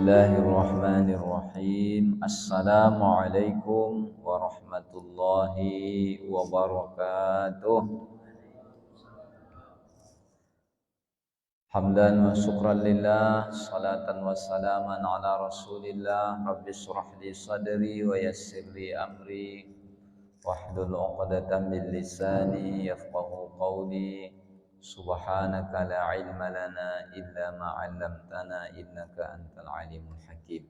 Bismillahirrahmanirrahim. Assalamualaikum warahmatullahi wabarakatuh. Hamdan wa syukran lillah, salatan wa salaman ala rasulillah. Rabbi shrah li sadri wa yassir li amri wahlul 'uqdatam min lisani yafqahu qawli. Subhanaka la ilma lana illa ma 'allamtana innaka antal alimul hakim.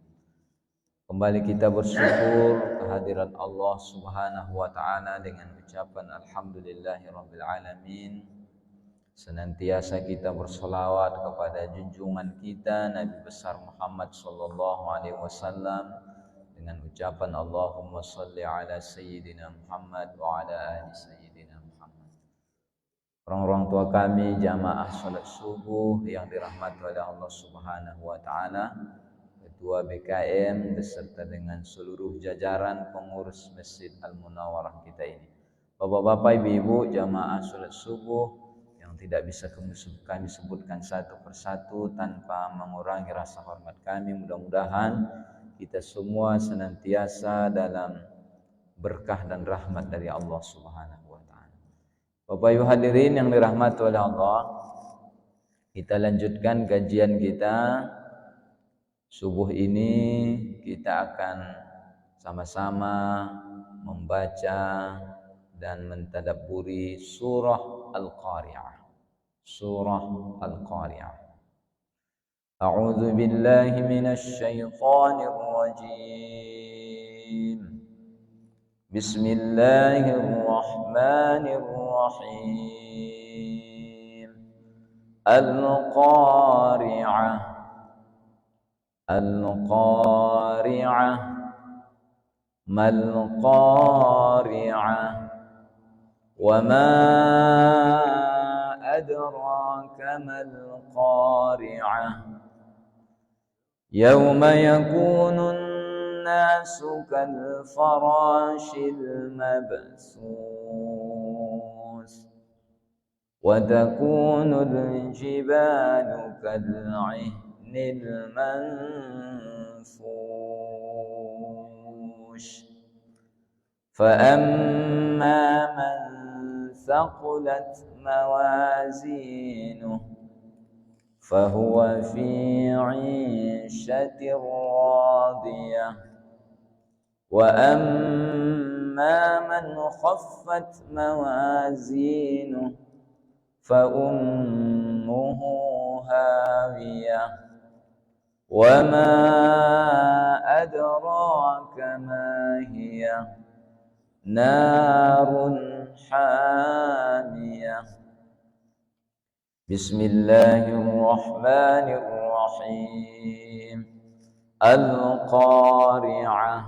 Kembali kita bersyukur kehadirat Allah Subhanahu wa taala dengan ucapan alhamdulillahirabbil alamin. Senantiasa kita bersolawat kepada junjungan kita Nabi besar Muhammad sallallahu alaihi wasallam dengan ucapan Allahumma shalli ala sayyidina Muhammad wa ala ali sayyidina Muhammad. Orang-orang tua kami jamaah salat subuh yang dirahmati oleh Allah Subhanahu wa taala, Ketua BKM beserta dengan seluruh jajaran pengurus Masjid Al-Munawwarah kita ini. Bapak-bapak, ibu-ibu jamaah salat subuh yang tidak bisa kami sebutkan satu persatu tanpa mengurangi rasa hormat kami. Mudah-mudahan kita semua senantiasa dalam berkah dan rahmat dari Allah Subhanahu wa taala. Bapak Ibu hadirin yang dirahmati oleh Allah, kita lanjutkan kajian kita. Subuh ini kita akan sama-sama membaca dan mentadabburi surah Al-Qari'ah. Surah Al-Qari'ah. A'udzu billahi minasy syaithanir rajim. Bismillahirrahmanirrahim. Al-Qari'ah. Al-Qari'ah. Mal-Qari'ah. Wa ma adraka mal-Qari'ah. Yawma yakunun الناس كالفراش المبثوث وتكون الجبال كالعهن المنفوش فأما من ثقلت موازينه فهو في عيشة راضية وأما من خفت موازينه فأمه هاوية وما أدراك ما هي نار حامية Bismillahirrahmanirrahim. Al-Qari'ah.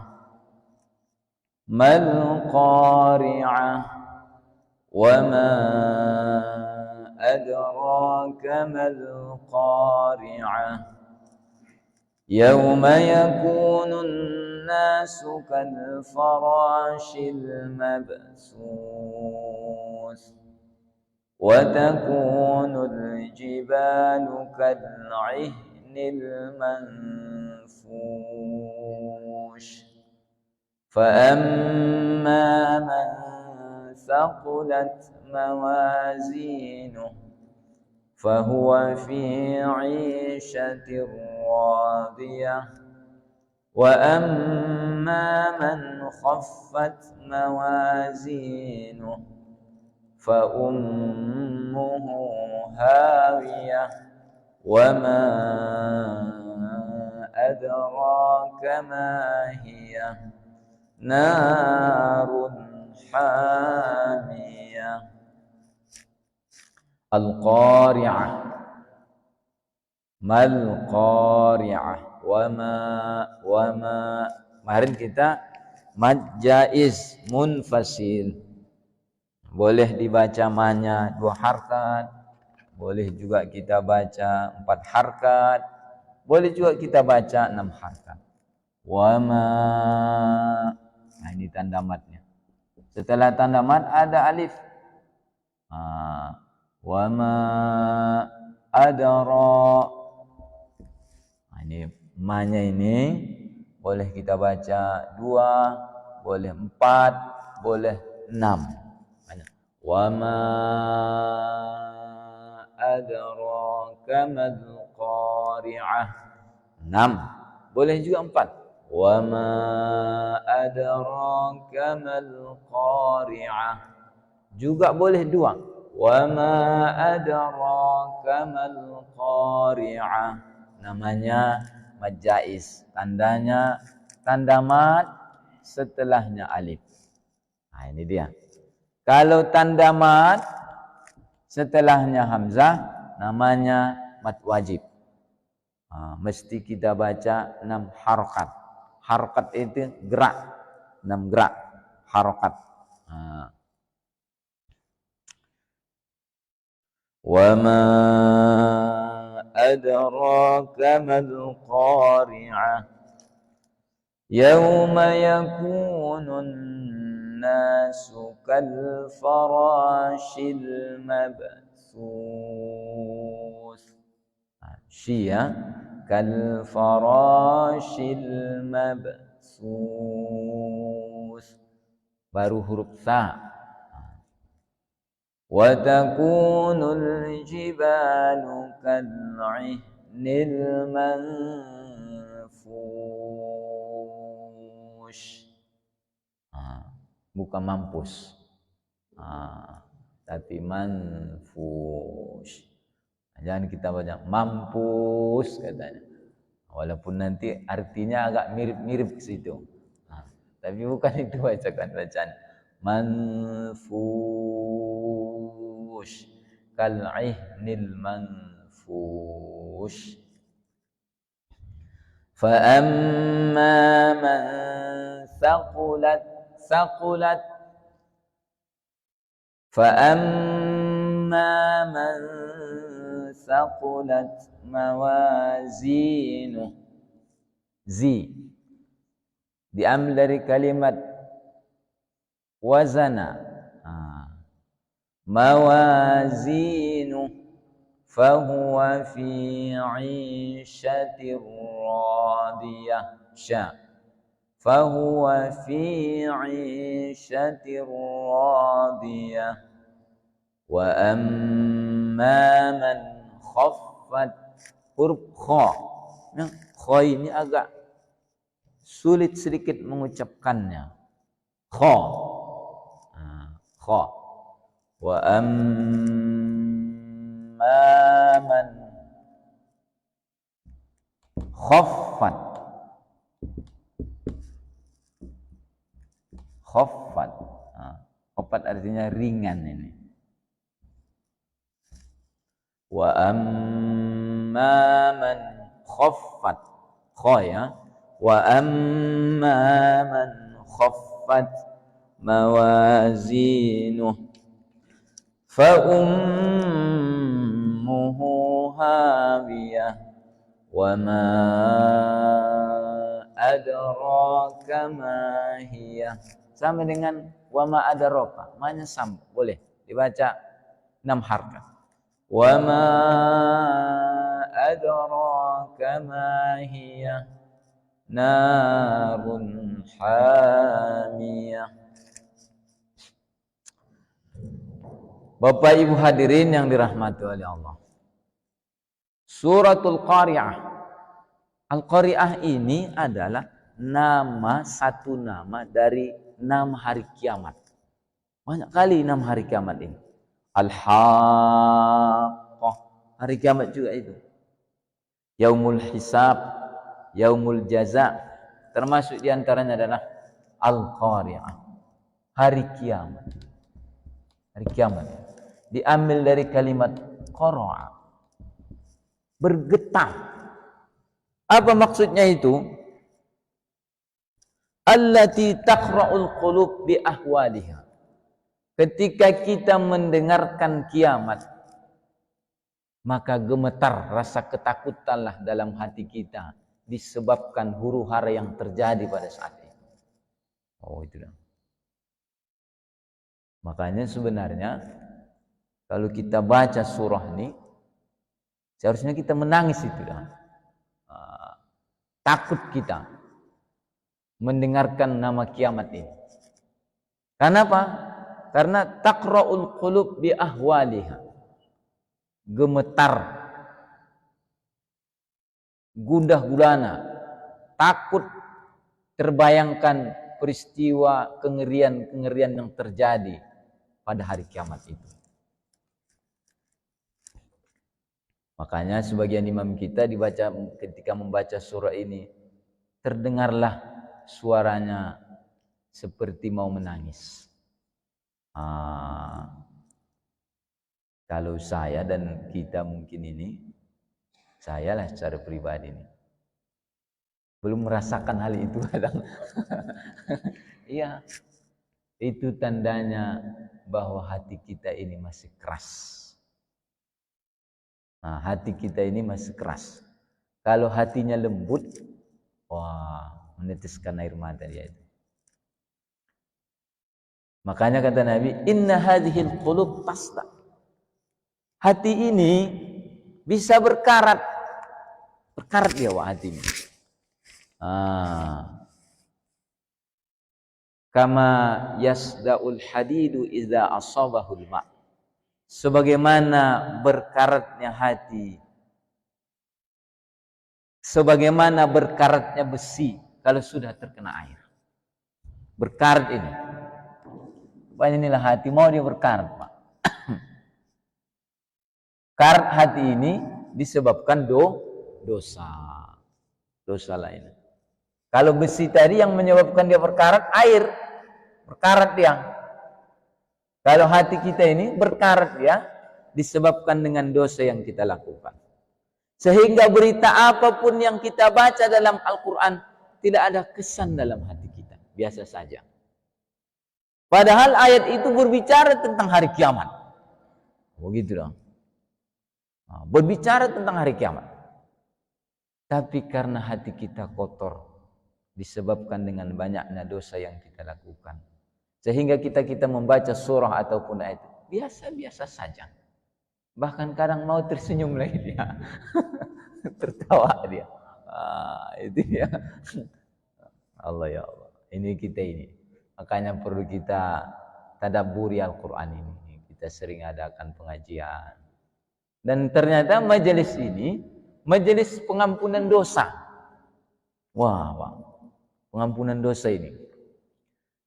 Mal-Qari'ah. Wa ma adraka mal-Qari'ah. Yawma yakunun nasu kal-farashil mabthus وتكون الجبال كالعهن المنفوش فأما من ثقلت موازينه فهو في عيشة راضية وأما من خفت موازينه فأمه هاوية وما أدراك ما هي نار حامية. Al-Qari'ah. Mal-Qari'ah. Wama kemarin kita mad jaiz munfasil. Boleh dibaca manya 2 harkat, boleh juga kita baca 4 harkat, boleh juga kita baca 6 harkat. Wama, nah ini tanda matnya. Setelah tanda mat ada alif. Wama adara. Nah, ini Ma-nya ini boleh kita baca 2, boleh 4, boleh 6. Wa ma adraka mal qari'ah. 6. Boleh juga 4. Wa ma adraka mal qari'ah. Juga boleh 2. Wa ma adraka mal qari'ah. Namanya mad jaiz. Tandanya tanda mad setelahnya alif. Nah, ini dia. Kalau tanda mad setelahnya hamzah namanya mad wajib. Mesti kita baca 6 harokat. Harokat itu gerak, 6 gerak harokat. Wa ma adraka mal qari'ah. Yauma yakunun nasu kal farashil mabthus. Syia kal farashil mabthus. Baru huruf sa. Wa takunul jibalu kal'ihnil manfush. Bukan mampus, tapi manfush. Jangan kita baca mampus katanya, walaupun nanti artinya agak mirip-mirip ke situ, tapi bukan itu bacaan manfush kal'ihnil manfush. Fa amma man thaqulat fa amma man thaqulat mawazinuh. Diambil dari kalimat wazana. Mawazinuh fahuwa fi 'ishatir radiyah. Fahuwa fi 'ishatir radiyah. Wa amma man khaffat. Huruf kha. Kha ini agak sulit sedikit mengucapkannya. Kha. Kha. Wa amma man khaffat. Khaffat. Khaffat artinya ringan ini. Wa amma man khaffat. Kha ya. Wa amma man khaffat mawazinuh fa ummuhu hawiyah wa ma adraka ma hiya. Sama dengan wa ma adraka, maknanya sama, boleh dibaca 6 harkat. Wa ma adraka ma hiya narun hamiyah. Bapak Ibu hadirin yang dirahmati oleh Allah, Suratul Qari'ah. Al-Qari'ah ini adalah satu nama dari 6 hari kiamat. Banyak kali 6 hari kiamat ini. Al-Haqqah, hari kiamat juga itu. Yaumul Hisab, Yaumul Jaza, termasuk diantaranya adalah Al-Qari'ah, hari kiamat. Hari kiamat diambil dari kalimat qara'a, bergetar. Apa maksudnya itu? Allati taqra'ul qulub bi ahwaliha. Ketika kita mendengarkan kiamat, maka gemetar rasa ketakutanlah dalam hati kita disebabkan huru-hara yang terjadi pada saat itu. Oh, itu dah. Makanya sebenarnya kalau kita baca surah ini, seharusnya kita menangis itu dah. takut kita mendengarkan nama kiamat ini. Karena apa? Karena taqra'ul qulub bi ahwaliha. Gemetar, gundah gulana, takut terbayangkan peristiwa kengerian-kengerian yang terjadi pada hari kiamat itu. Makanya sebagian imam kita ketika membaca surah ini, terdengarlah suaranya seperti mau menangis. Kalau saya dan kita mungkin ini, saya lah secara pribadi ini, belum merasakan hal itu kadang. Iya, itu tandanya bahwa hati kita ini masih keras. Nah, hati kita ini masih keras. Kalau hatinya lembut, wah, meneteskan air mata dia itu. Makanya kata Nabi, inna hadhil qulub tasda. Hati ini bisa berkarat. Berkarat dia hati ini. Kama yasda'ul hadidu idza asabahul ma'. Sebagaimana berkaratnya hati, sebagaimana berkaratnya besi kalau sudah terkena air. Berkarat ini. Pak, inilah hati, mau dia berkarat, Pak. Karat hati ini disebabkan dosa. Dosa lain. Kalau besi tadi yang menyebabkan dia berkarat, air. Berkarat dia. Kalau hati kita ini berkarat ya, disebabkan dengan dosa yang kita lakukan. Sehingga berita apapun yang kita baca dalam Al-Quran, tidak ada kesan dalam hati kita. Biasa saja. Padahal ayat itu berbicara tentang hari kiamat. Begitu dong. Berbicara tentang hari kiamat. Tapi karena hati kita kotor, disebabkan dengan banyaknya dosa yang kita lakukan, sehingga kita membaca surah ataupun ayat biasa-biasa saja. Bahkan kadang mau tersenyum lagi dia. Tertawa dia. Itu ya. Allah ya Allah. Ini kita ini. Makanya perlu kita tadabburi Al-Quran ini. Kita sering adakan pengajian. Dan ternyata majelis ini, majelis pengampunan dosa. Wah. Pengampunan dosa ini.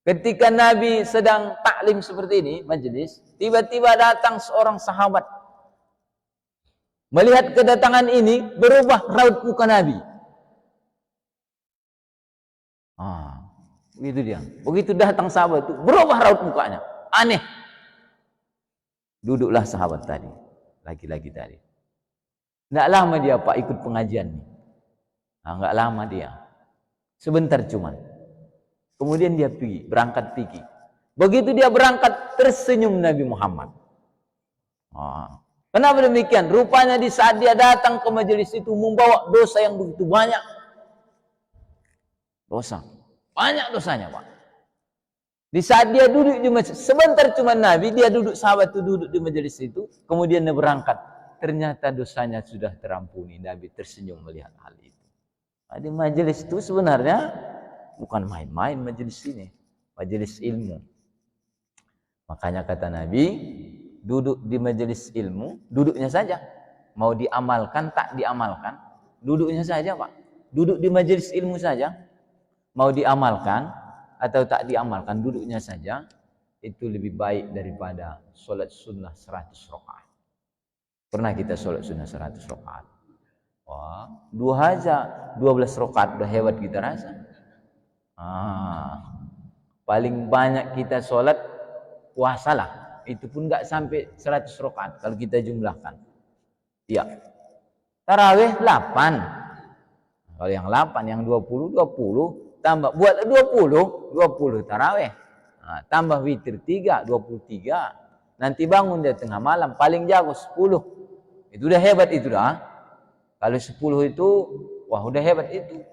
Ketika Nabi sedang taklim seperti ini, majelis, tiba-tiba datang seorang sahabat. Melihat kedatangan ini, berubah raut muka Nabi. Begitu dia. Begitu datang sahabat itu, berubah raut mukanya. Aneh. Duduklah sahabat tadi. Laki-laki tadi. Nggak lama dia Pak ikut pengajian nih. Nggak lama dia. Sebentar cuman. Kemudian dia berangkat pergi. Begitu dia berangkat, tersenyum Nabi Muhammad. Kenapa demikian? Rupanya di saat dia datang ke majelis itu membawa dosa yang begitu banyak. Dosa. Banyak dosanya, Pak. Di saat dia duduk di majelis, sebentar cuma Nabi, dia duduk, sahabat itu duduk di majelis itu, kemudian dia berangkat. Ternyata dosanya sudah terampuni. Nabi tersenyum melihat hal itu. Di majelis itu sebenarnya bukan main-main majelis ini, majelis ilmu. Makanya kata Nabi, duduk di majelis ilmu, duduknya saja. Mau diamalkan, tak diamalkan, duduknya saja Pak. Duduk di majelis ilmu saja, mau diamalkan atau tak diamalkan, duduknya saja, itu lebih baik daripada sholat sunnah 100 rakaat. Pernah kita sholat sunnah 100 rakaat? Wah, 12 rakaat udah hebat kita rasa. Paling banyak kita sholat puasa lah, itu pun nggak sampai 100 rakaat kalau kita jumlahkan. Ya, tarawih 8. Kalau yang 8, yang 20 tambah buat 20 tarawih. Tambah witir 3, 23. Nanti bangun dia tengah malam, paling jago 10. Itu udah hebat itu dah. Kalau 10 itu, wah udah hebat itu.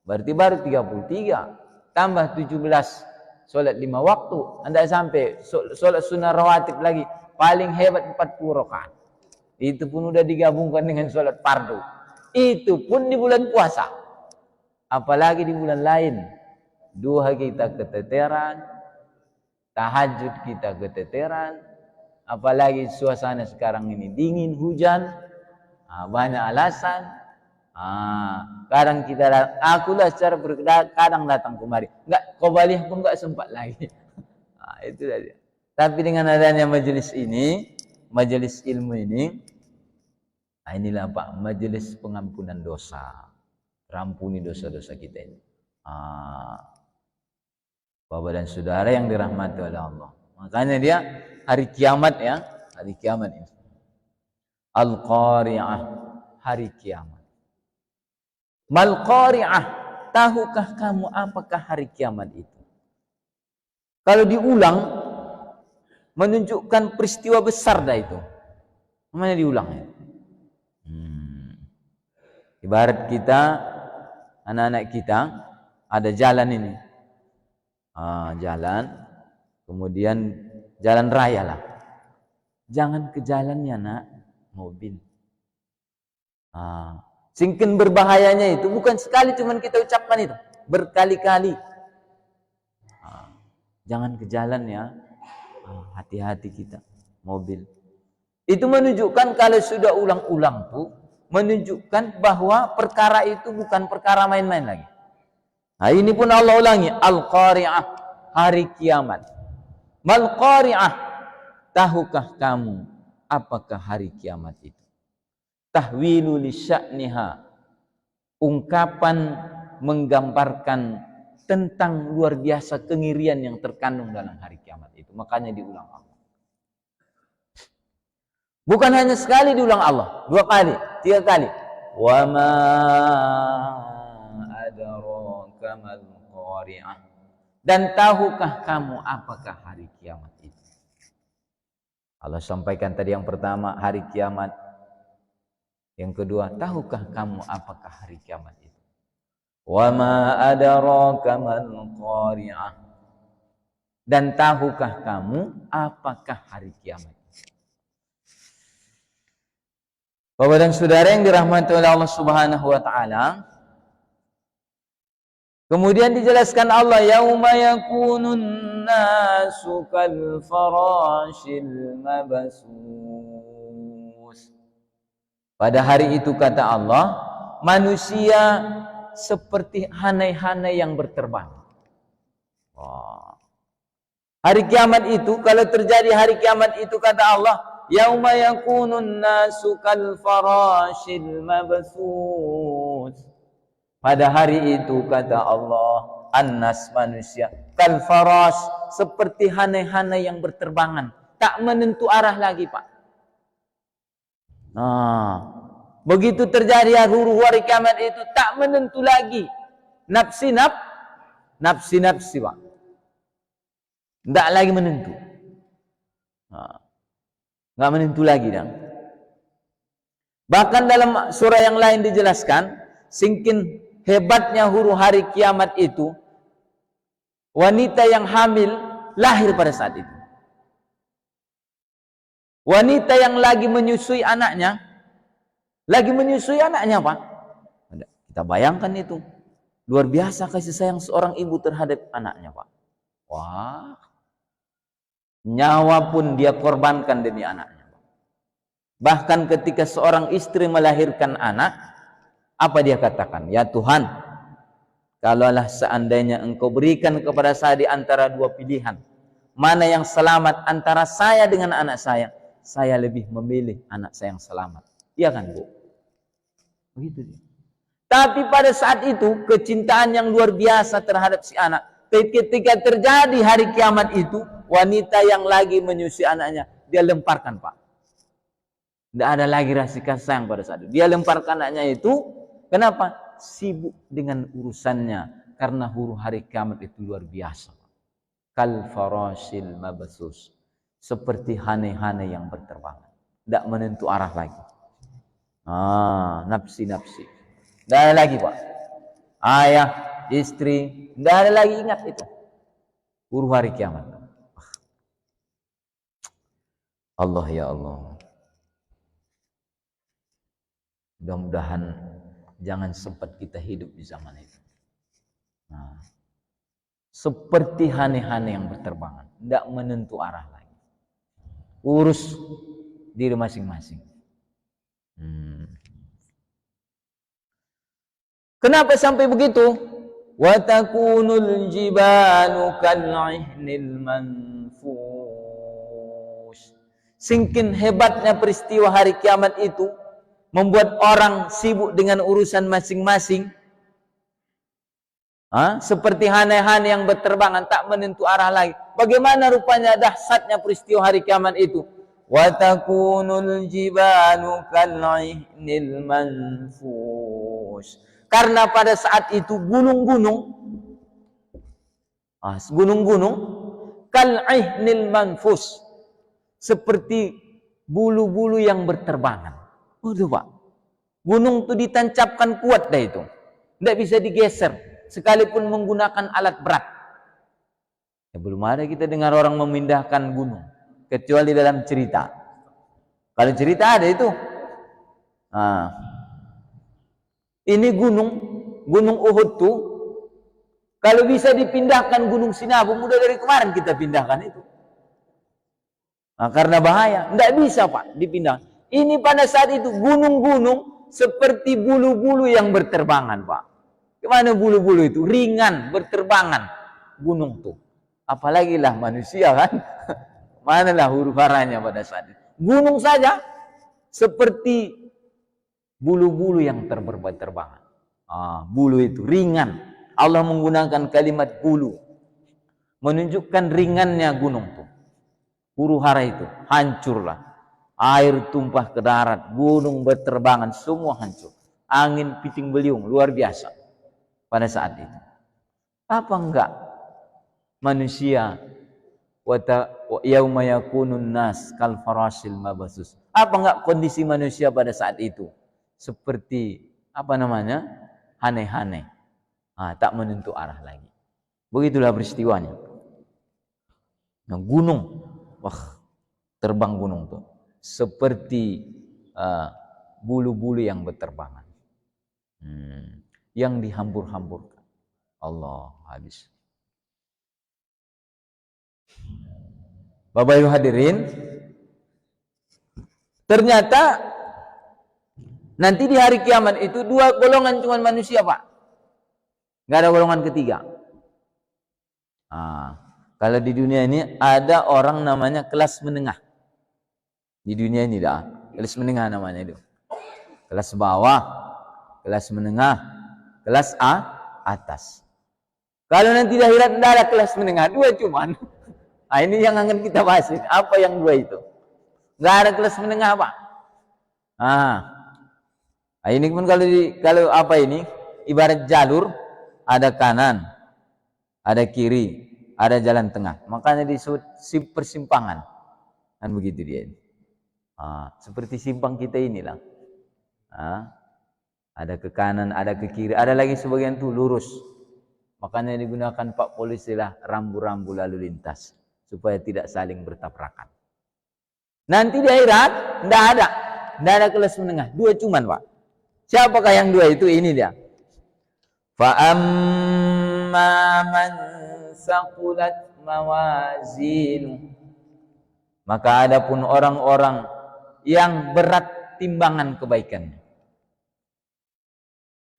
Berarti baru 33, tambah 17, sholat 5 waktu, anda sampai sholat sunnah rawatib lagi, paling hebat 40 rakaat. Itu pun udah digabungkan dengan sholat fardu. Itu pun di bulan puasa. apalagi di bulan lain. Duha kita keteteran, tahajud kita keteteran, apalagi suasana sekarang ini dingin, hujan, banyak alasan. Kadang kita akulah secara kadang datang kemari, enggak Qobliyah pun enggak sempat lagi. Itu saja. Tapi dengan adanya majelis ini, majelis ilmu ini, inilah Pak, majelis pengampunan dosa. Rampuni dosa-dosa kita ini. Bapak dan saudara yang dirahmati oleh Allah. Makanya dia hari kiamat ya, hari kiamat ini. Al-Qari'ah, hari kiamat. Mal Qari'ah, tahukah kamu apakah hari kiamat itu? Kalau diulang menunjukkan peristiwa besar dah itu. Namanya diulang ya. Ibarat kita, anak-anak kita ada jalan ini. Jalan, kemudian jalan raya lah. Jangan ke jalannya nak, mobil. Singkin berbahayanya itu bukan sekali cuman kita ucapkan itu, berkali-kali. Jangan ke jalan ya, hati-hati kita, mobil. Itu menunjukkan kalau sudah ulang-ulang tuh, menunjukkan bahwa perkara itu bukan perkara main-main lagi. Ini pun Allah ulangi, Al-Qari'ah, hari kiamat. Mal Qari'ah, tahukah kamu apakah hari kiamat itu? Tahwilu li sya'niha, ungkapan menggambarkan tentang luar biasa kengerian yang terkandung dalam hari kiamat itu. Makanya diulang Allah. Bukan hanya sekali diulang Allah, 2 kali, 3 kali. Wa ma adraka mal qari'ah. Dan tahukah kamu apakah hari kiamat itu? Allah sampaikan tadi yang pertama hari kiamat. Yang kedua, tahukah kamu apakah hari kiamat itu? Wa ma adraka mal qari'ah. Dan tahukah kamu apakah hari kiamat? Bapak dan saudara yang dirahmati oleh Allah Subhanahu wa taala, kemudian dijelaskan Allah, yauma yakunun nasu kal farashil mabsus. Pada hari itu kata Allah, manusia seperti hanai-hanai yang berterbang. Hari kiamat itu, kalau terjadi hari kiamat itu kata Allah, yauma yakunun nasu kal farashil mabsus. Pada hari itu kata Allah, annas manusia kal farash, seperti hanai-hanai yang berterbangan, tak menentu arah lagi Pak. Begitu terjadi hari kiamat itu tak menentu lagi. Nafsi Pak. Tidak lagi menentu. Nggak menentu lagi dah. Bahkan dalam surah yang lain dijelaskan, singkin hebatnya huru hari kiamat itu, wanita yang hamil lahir pada saat itu. Wanita yang lagi menyusui anaknya Pak. Kita bayangkan itu. Luar biasa kasih sayang seorang ibu terhadap anaknya Pak. Wah. Nyawa pun dia korbankan demi anaknya. Bahkan ketika seorang istri melahirkan anak, apa dia katakan? Ya Tuhan, kalaulah seandainya engkau berikan kepada saya di antara 2 pilihan, mana yang selamat antara saya dengan anak saya lebih memilih anak saya yang selamat. Iya kan Bu? Begitu dia. Tapi pada saat itu kecintaan yang luar biasa terhadap si anak. Ketika terjadi hari kiamat itu, wanita yang lagi menyusui anaknya, dia lemparkan Pak. Tidak ada lagi rasa kasih sayang pada saat itu. Dia lemparkan anaknya itu. Kenapa? Sibuk dengan urusannya. Karena huru hari kiamat itu luar biasa. Kal farashil mabsus. Seperti hanai-hanai yang berterbangan. Tidak menentu arah lagi. Nafsi. Tidak ada lagi Pak. Ayah, istri, tidak ada lagi ingat itu. Huru hari kiamat. Allah ya Allah. Mudah-mudahan jangan sempat kita hidup di zaman itu. Nah, seperti hane-hane yang berterbangan, tidak menentu arah lagi. Urus diri masing-masing. Kenapa sampai begitu? Wa takunul jibalu kal'ihnil manfush. Singkin hebatnya peristiwa hari kiamat itu membuat orang sibuk dengan urusan masing-masing. Seperti hane-hane yang berterbangan tak menentu arah lagi. Bagaimana rupanya dahsyatnya peristiwa hari kiamat itu? Wa takunul jibalu kal'ihnil manfush. Karena pada saat itu gunung-gunung kal'ihnil manfush, seperti bulu-bulu yang berterbangan. Pak. Gunung itu ditancapkan kuat dah itu. Tidak bisa digeser sekalipun menggunakan alat berat. Ya, belum ada kita dengar orang memindahkan gunung kecuali dalam cerita. Kalau cerita ada itu. Ini gunung Uhud tuh kalau bisa dipindahkan gunung Sinabung, udah dari kemarin kita pindahkan itu. Karena bahaya, tidak bisa Pak dipindah. Ini pada saat itu gunung-gunung seperti bulu-bulu yang berterbangan Pak. Gimana bulu-bulu itu? Ringan, berterbangan gunung tuh. Apalagi lah manusia kan. Manalah huru haranya pada saat itu. Gunung saja seperti bulu-bulu yang terbangan. Bulu itu ringan. Allah menggunakan kalimat bulu menunjukkan ringannya gunung tuh. Huru hara itu hancurlah. Air tumpah ke darat, gunung berterbangan, semua hancur. Angin piting beliung luar biasa pada saat itu. Apa enggak manusia yauma yakunun nas kal farasil mabasus. Apa enggak kondisi manusia pada saat itu seperti hane-hane, tak menentu arah lagi. Begitulah peristiwanya. Nah, gunung, terbang gunung tuh seperti bulu-bulu yang berterbangan, yang dihambur-hamburkan. Allah habis. Bapak Ibu hadirin, ternyata nanti di hari kiamat itu dua golongan cuma manusia Pak. Nggak ada golongan ketiga. Kalau di dunia ini ada orang namanya kelas menengah. Di dunia ini kelas menengah namanya itu. Kelas bawah, kelas menengah, kelas atas. Kalau nanti di akhirat tidak ada kelas menengah, dua cuman. Ini yang akan kita bahas. Apa yang dua itu? Nggak ada kelas menengah Pak. Ini pun kalau apa ini ibarat jalur, ada kanan, ada kiri, ada jalan tengah. Makanya disebut persimpangan. Kan begitu dia. Seperti simpang kita inilah. Ada ke kanan, ada ke kiri, ada lagi sebagian tuh lurus. Makanya digunakan Pak Polisi lah rambu-rambu lalu lintas supaya tidak saling bertabrakan. Nanti di akhirat tidak ada kelas menengah, dua cuman Pak. Siapakah yang dua itu? Ini dia. Fa amma man saqulat mawazinu, maka adapun orang-orang yang berat timbangan kebaikannya.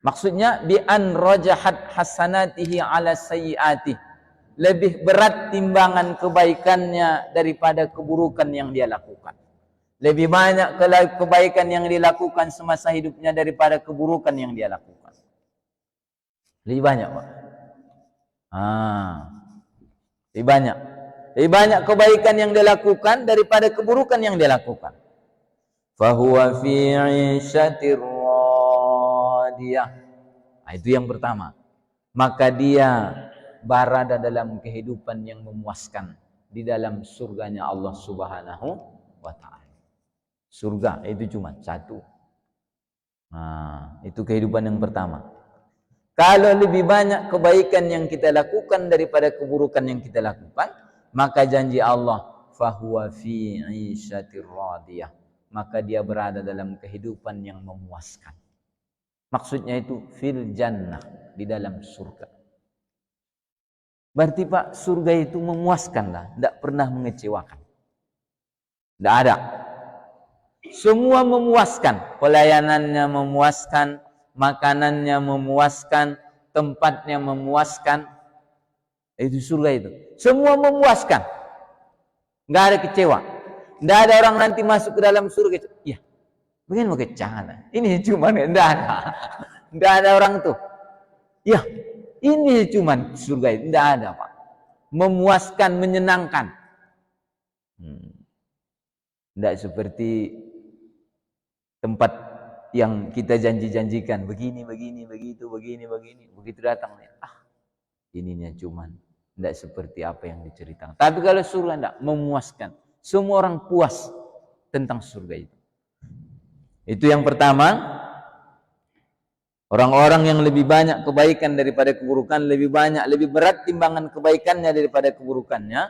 Maksudnya bi an rajahat hasanatihi ala sayyiati, lebih berat timbangan kebaikannya daripada keburukan yang dia lakukan. Lebih banyak kebaikan yang dilakukan semasa hidupnya daripada keburukan yang dia lakukan. Lebih banyak Pak. Lebih banyak kebaikan yang dia lakukan daripada keburukan yang dia lakukan. Fahuwa fi 'ishatir radiyah. Itu yang pertama. Maka dia berada dalam kehidupan yang memuaskan di dalam surganya Allah Subhanahu wa ta'ala. Surga itu cuma satu. Itu kehidupan yang pertama. Kalau lebih banyak kebaikan yang kita lakukan daripada keburukan yang kita lakukan, maka janji Allah, fahuwa fi 'ishatir radiyah, maka dia berada dalam kehidupan yang memuaskan. Maksudnya itu fil jannah, di dalam surga. Berarti Pak, surga itu memuaskan lah, tidak pernah mengecewakan. Tidak ada. Semua memuaskan, pelayanannya memuaskan, makanannya memuaskan, tempatnya memuaskan. Itu surga itu. Semua memuaskan. Nggak ada kecewa. Nggak ada orang nanti masuk ke dalam surga. Ya, begini mau kecana. Ini cuma nggak ada. Nggak ada orang tuh. Ya, ini cuma surga itu. Nggak ada Pak. Memuaskan, menyenangkan. Nggak seperti tempat yang kita janji-janjikan. Begini, begitu. Begitu datang. Ininya cuman tidak seperti apa yang diceritakan. Tapi kalau surga tidak memuaskan. Semua orang puas tentang surga itu. Itu yang pertama. Orang-orang yang lebih banyak kebaikan daripada keburukan, lebih banyak, lebih berat timbangan kebaikannya daripada keburukannya,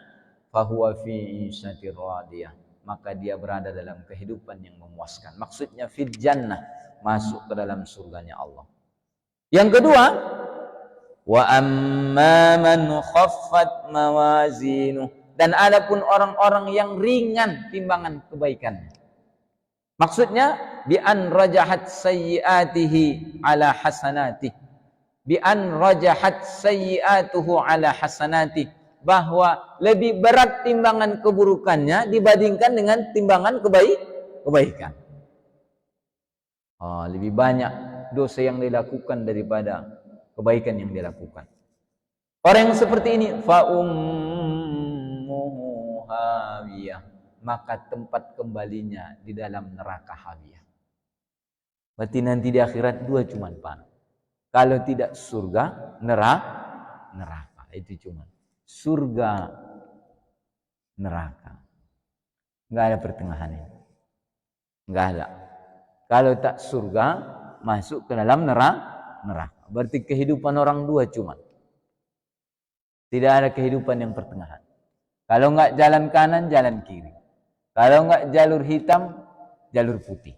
fahuwa fi isyatir radiyah. Maka dia berada dalam kehidupan yang memuaskan. Maksudnya fil jannah, masuk ke dalam surganya Allah. Yang kedua, wa amma man khaffat mawazinuh, dan adapun orang-orang yang ringan timbangan kebaikannya. Maksudnya bi an rajahat sayyiatihi ala hasanati. Bi an rajahat sayyiatuhu ala hasanati, bahwa lebih berat timbangan keburukannya dibandingkan dengan timbangan kebaikan. Lebih banyak dosa yang dilakukan daripada kebaikan yang dilakukan. Orang yang seperti ini fa ummuhu hawiyah, maka tempat kembalinya di dalam neraka hawiyah. Berarti nanti di akhirat dua cuman Pak. Kalau tidak surga, neraka. Itu cuman surga, neraka. Enggak ada pertengahan ini. Enggak ada. Kalau tak surga, masuk ke dalam neraka. Berarti kehidupan orang dua cuman. Tidak ada kehidupan yang pertengahan. Kalau enggak jalan kanan, jalan kiri. Kalau enggak jalur hitam, jalur putih.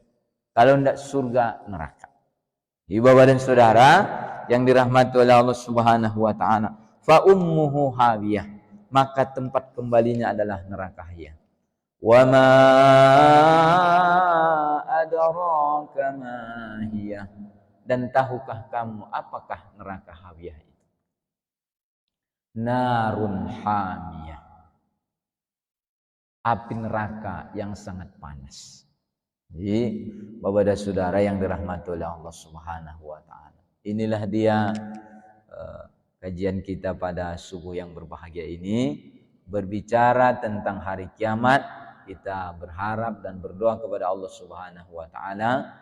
Kalau enggak surga, neraka. Ibu bapak dan saudara yang dirahmati oleh Allah Subhanahu wa taala, fa ummuhu hawiyah, maka tempat kembalinya adalah neraka hawiyah. Wa ma adraka ma hiya, dan tahukah kamu apakah neraka hawiyah itu? Narun hamiyah, api neraka yang sangat panas. Jadi bapak dan saudara yang dirahmati oleh Allah Subhanahu wa taala, inilah dia kajian kita pada subuh yang berbahagia ini, berbicara tentang hari kiamat. Kita berharap dan berdoa kepada Allah Subhanahu wa taala,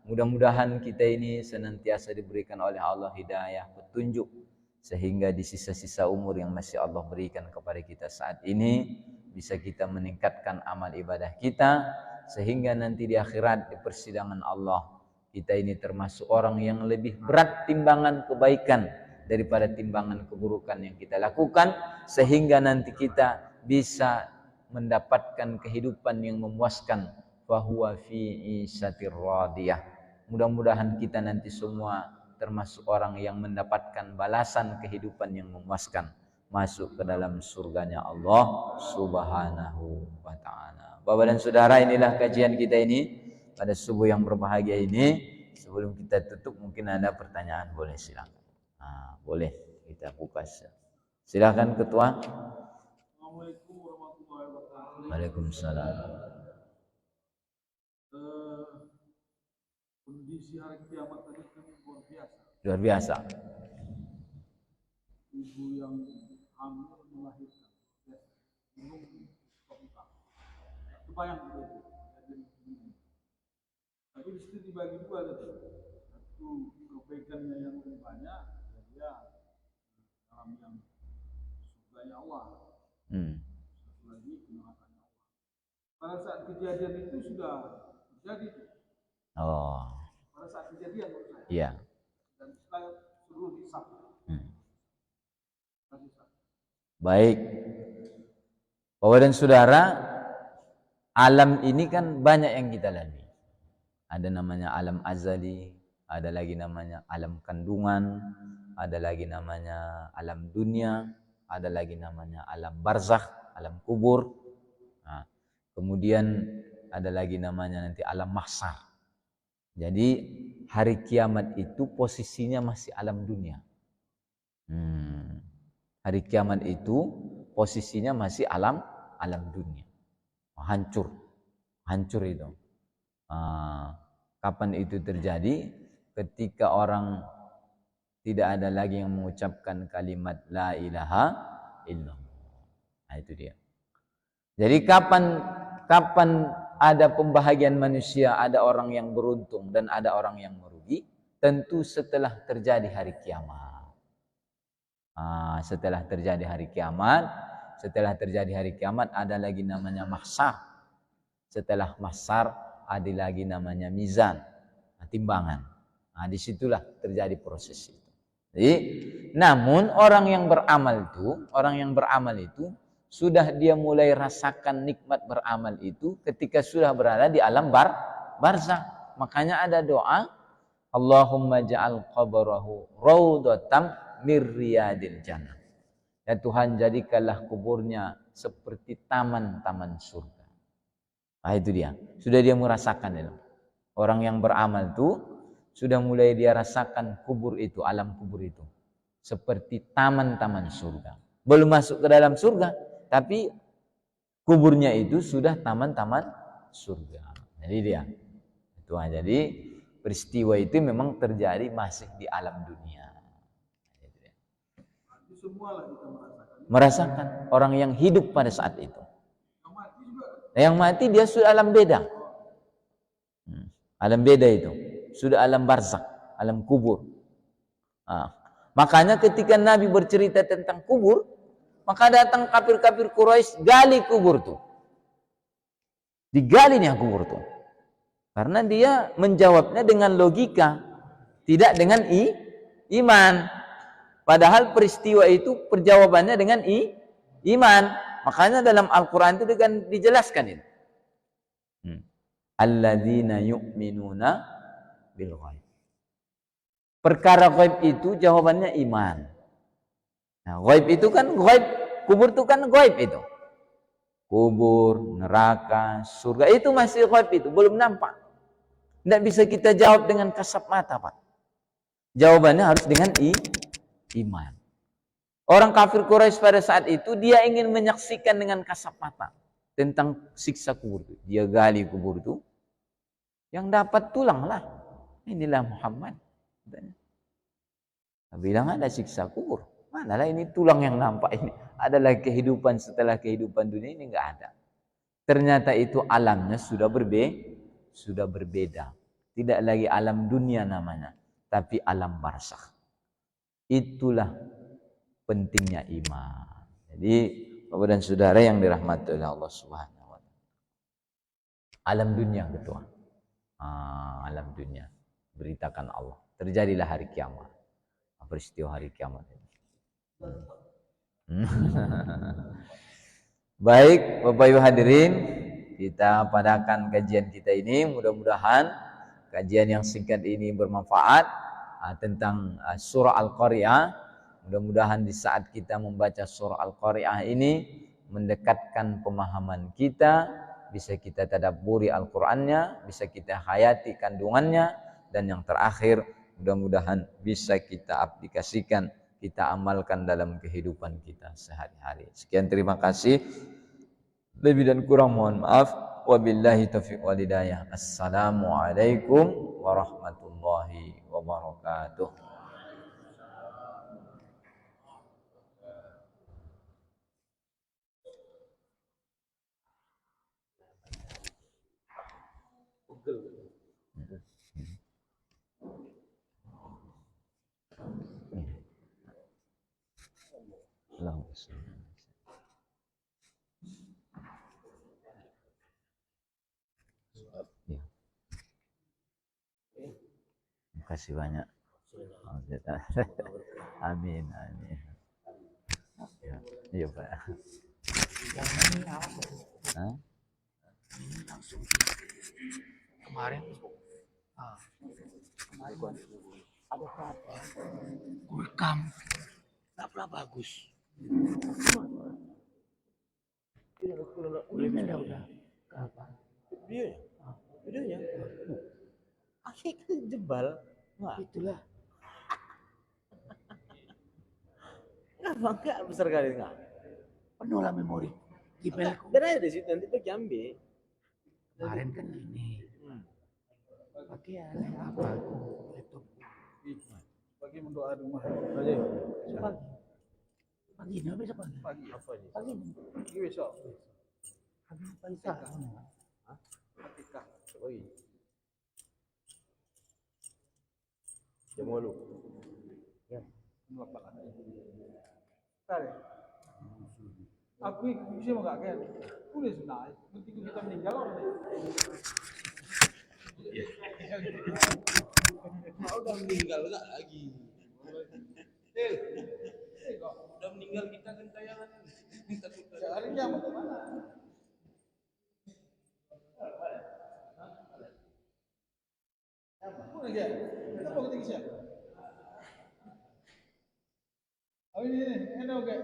mudah-mudahan kita ini senantiasa diberikan oleh Allah hidayah, petunjuk, sehingga di sisa-sisa umur yang masih Allah berikan kepada kita saat ini bisa kita meningkatkan amal ibadah kita, sehingga nanti di akhirat, di persidangan Allah, kita ini termasuk orang yang lebih berat timbangan kebaikan daripada timbangan keburukan yang kita lakukan, sehingga nanti kita bisa mendapatkan kehidupan yang memuaskan, fahuwa fi isyatir radiyah. Mudah-mudahan kita nanti semua termasuk orang yang mendapatkan balasan kehidupan yang memuaskan, masuk ke dalam surganya Allah Subhanahu wa ta'ala. Bapak dan saudara, inilah kajian kita ini pada subuh yang berbahagia ini. Sebelum kita tutup, mungkin ada pertanyaan, boleh silakan. Boleh kita buka. Silakan ketua. Assalamualaikum warahmatullahi wabarakatuh. Waalaikumsalam. Kondisi hari kiamat tadi kan luar biasa. Luar biasa. Ibu yang hamil melahirkan, bingung terbuka. Kebayang itu. Tapi di situ dibagi dua tadi. Satu kebaikannya yang lebih banyak, dia dalam yang surganya Allah. Satu lagi kenerakaannya Allah. Pada saat kejadian itu sudah terjadi. Pada saat kejadian menurut saya. Iya. Dan setelah seluruh hisab. Baik. Bapak dan saudara, alam ini kan banyak yang kita lalui. Ada namanya alam azali, ada lagi namanya alam kandungan, ada lagi namanya alam dunia, ada lagi namanya alam barzakh, alam kubur. Nah, kemudian ada lagi namanya nanti alam mahsyar. Jadi hari kiamat itu posisinya masih alam dunia. Hari kiamat itu posisinya masih alam dunia. Hancur itu. Kapan itu terjadi? Ketika orang tidak ada lagi yang mengucapkan kalimat la ilaha illallah. Nah, itu dia. Jadi kapan ada pembahagian manusia, ada orang yang beruntung dan ada orang yang merugi? Tentu setelah terjadi hari kiamat. Setelah terjadi hari kiamat ada lagi namanya mahsyar. Setelah mahsyar ada lagi namanya mizan, timbangan. Disitulah terjadi proses itu. Jadi, namun orang yang beramal itu sudah dia mulai rasakan nikmat beramal itu ketika sudah berada di alam barzakh. Makanya ada doa, Allahumma ja'al qabrahu raudhatam mir riyadil jannah. Ya Tuhan, jadikanlah kuburnya seperti taman-taman surga. Itu dia. Sudah dia merasakan itu. Orang yang beramal itu sudah mulai dia rasakan kubur itu, alam kubur itu seperti taman-taman surga. Belum masuk ke dalam surga, tapi kuburnya itu sudah taman-taman surga. Jadi dia itu. Jadi peristiwa itu memang terjadi masih di alam dunia. Semua kita merasakan orang yang hidup pada saat itu. Yang mati dia sudah alam beda. Alam beda itu. Sudah alam barzakh, alam kubur. Makanya ketika Nabi bercerita tentang kubur, maka datang kafir-kafir Quraisy gali kubur tuh. Digali nih kubur tuh. Karena dia menjawabnya dengan logika, tidak dengan iman. Padahal peristiwa itu perjawabannya dengan iman. Makanya dalam Al-Quran itu dijelaskan ini. Alladzina yu'minuna bil ghaib. Perkara ghaib itu jawabannya iman. Nah, ghaib itu kan ghaib, kubur itu kan ghaib itu. Kubur, neraka, surga itu masih ghaib, itu belum nampak. Tidak bisa kita jawab dengan kasat mata, Pak. Jawabannya harus dengan iman. Orang kafir Quraisy pada saat itu dia ingin menyaksikan dengan kasat mata tentang siksa kubur itu. Dia gali kubur itu, yang dapat tulang lah. Inilah Muhammad. Bilang ada siksa kubur. Manalah ini tulang yang nampak ini. Adalah kehidupan setelah kehidupan dunia ini, enggak ada. Ternyata itu alamnya sudah berbeda. Tidak lagi alam dunia namanya, tapi alam barzakh. Itulah pentingnya iman. Jadi, Bapak dan Saudara yang dirahmati oleh Allah Subhanahu wa taala. Alam dunia ketua. Alam dunia. Beritakan Allah. Terjadilah hari kiamat. Peristiwa hari kiamat ini. Baik, Bapak Ibu hadirin, kita padakan kajian kita ini. Mudah-mudahan kajian yang singkat ini bermanfaat tentang surah Al-Qari'ah. Mudah-mudahan di saat kita membaca surah Al-Qari'ah ini mendekatkan pemahaman kita, bisa kita tadabburi Al-Qur'annya, bisa kita hayati kandungannya, dan yang terakhir mudah-mudahan bisa kita aplikasikan, kita amalkan dalam kehidupan kita sehari-hari. Sekian, terima kasih. Lebih dan kurang mohon maaf. Wabillahi taufiq wal hidayah. Assalamualaikum warahmatullahi wabarakatuh. Terima kasih banyak. Amin, amin. Iya, Pak. Kemarin ada apa? Gue rekam, nggak pernah bagus. Udah. Kapan? Videonya? Videonya? Akhirnya jebal. Wah. Itulah. Enggak besar kali enggak. Penuh lah memori. Gmailku. Biar aja di situ nanti tuh ambil. Kemarin kan gini. Pakai apa? Laptop. Pagi mendoa di rumah. Aja. Pagi. Pagi ini besok pagi. Pagi. Apa ini? Pagi ini. Pagi besok. Pagi Paisa. Ketika. Oh iya. Jam 8. Ya. Ngelapak ada. Tadi. Aku bisa enggak kan? Udah sudah. Ketika kita meninggal orang Udah meninggal enggak lagi. Udah meninggal kita kan tayangan. hari kiamat mana? Apa aja? Kita mau ketik siapa? Oh ini, oke.